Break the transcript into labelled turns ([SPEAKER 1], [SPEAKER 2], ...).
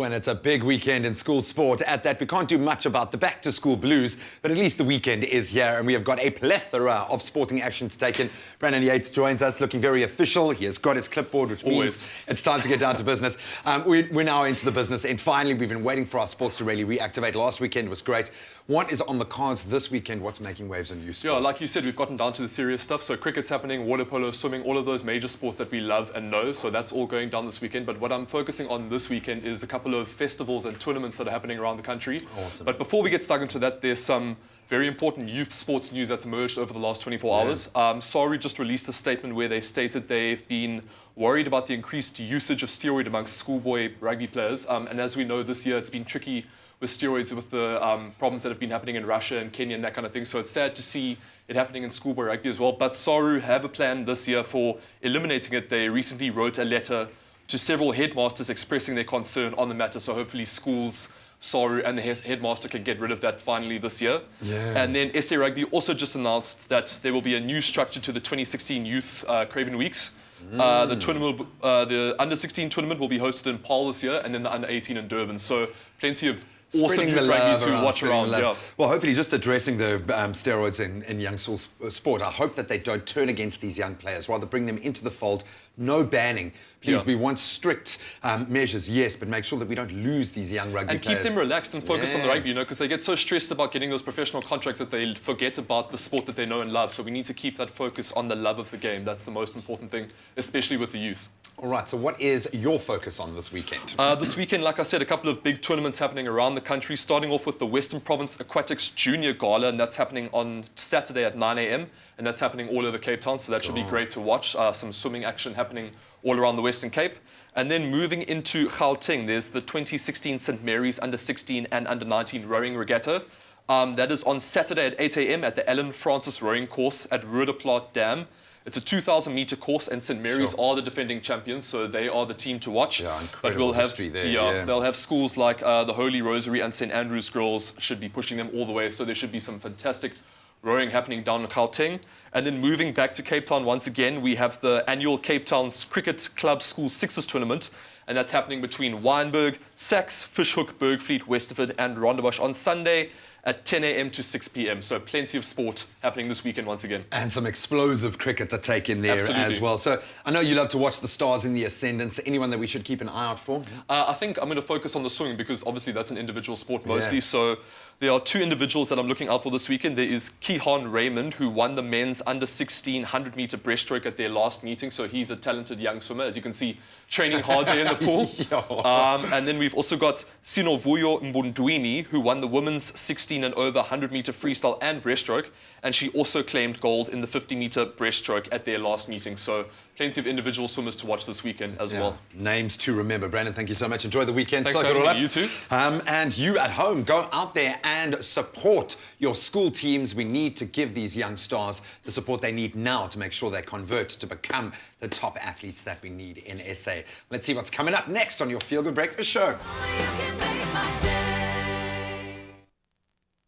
[SPEAKER 1] and it's a big weekend in school sport. At that, we can't do much about the back-to-school blues, but at least the weekend is here, and we have got a plethora of sporting action to take in. Brandon Yates joins us, looking very official. He has got his clipboard, which means it's time to get down to business. We're now into the business, and finally, we've been waiting for our sports to really reactivate. Last weekend was great. What is on the cards this weekend? What's making waves in youth sports?
[SPEAKER 2] Yeah, like you said, we've gotten down to the serious stuff. So cricket's happening, water polo, swimming, all of those major sports that we love and know. So that's all going down this weekend. But what I'm focusing on this weekend is a couple of festivals and tournaments that are happening around the country.
[SPEAKER 1] Awesome.
[SPEAKER 2] But before we get stuck into that, there's some very important youth sports news that's emerged over the last 24 hours. SARU just released a statement where they stated they've been worried about the increased usage of steroid amongst schoolboy rugby players. And as we know, this year it's been tricky with steroids, with the problems that have been happening in Russia and Kenya and that kind of thing. So it's sad to see it happening in schoolboy rugby as well. But SARU have a plan this year for eliminating it. They recently wrote a letter to several headmasters expressing their concern on the matter. So hopefully schools, SARU and the headmaster can get rid of that finally this year. And then SA Rugby also just announced that there will be a new structure to the 2016 Youth Craven Weeks. The tournament, the under-16 tournament will be hosted in Paarl this year, and then the under-18 in Durban. So plenty of awesome youth rugby to watch around. Yeah.
[SPEAKER 1] Well, hopefully just addressing the steroids in young sport. I hope that they don't turn against these young players, rather bring them into the fold. No banning. Please, we want strict measures, yes, but make sure that we don't lose these young rugby players.
[SPEAKER 2] And keep them relaxed and focused on the rugby, you know, because they get so stressed about getting those professional contracts that they forget about the sport that they know and love. So we need to keep that focus on the love of the game. That's the most important thing, especially with the youth.
[SPEAKER 1] All right, so what is your focus on this weekend?
[SPEAKER 2] This weekend, like I said, a couple of big tournaments happening around the country, starting off with the Western Province Aquatics Junior Gala, and that's happening on Saturday at 9 a.m, and that's happening all over Cape Town, so that should be great to watch. Some swimming action happening all around the Western Cape. And then moving into Gauteng, there's the 2016 St. Mary's Under-16 and Under-19 Rowing Regatta. That is on Saturday at 8 a.m. at the Ellen Francis Rowing Course at Roodeplaat Dam. It's a 2,000-metre course, and St. Mary's are the defending champions, so they are the team to watch.
[SPEAKER 1] Yeah, incredible
[SPEAKER 2] but we'll have,
[SPEAKER 1] history there.
[SPEAKER 2] They'll have schools like the Holy Rosary and St. Andrew's Girls should be pushing them all the way, so there should be some fantastic rowing happening down in Gauteng. And then moving back to Cape Town once again, we have the annual Cape Town's Cricket Club School Sixes tournament, and that's happening between Wynberg, Sax, Fishhook, Bergfleet, Westerford and Rondebosch on Sunday at 10 a.m. to 6 p.m. So plenty of sport happening this weekend once again.
[SPEAKER 1] And some explosive cricket to take in there as well. So I know you love to watch the stars in the ascendants. Anyone that we should keep an eye out for?
[SPEAKER 2] I think I'm going to focus on the swimming because obviously that's an individual sport mostly. So there are two individuals that I'm looking out for this weekend. There is Kihan Raymond, who won the men's under-16 100-metre breaststroke at their last meeting. So he's a talented young swimmer, as you can see, training hard there in the pool. And then we've also got Sinovuyo Mbundwini, who won the women's 16 and over 100-metre freestyle and breaststroke. And she also claimed gold in the 50-metre breaststroke at their last meeting. So plenty of individual swimmers to watch this weekend as well.
[SPEAKER 1] Names to remember. Brandon, thank you so much. Enjoy the weekend.
[SPEAKER 2] Thanks for having me. You too.
[SPEAKER 1] And you at home, go out there and support your school teams. We need to give these young stars the support they need now to make sure they convert to become the top athletes that we need in SA. Let's see what's coming up next on your Feel Good Breakfast Show.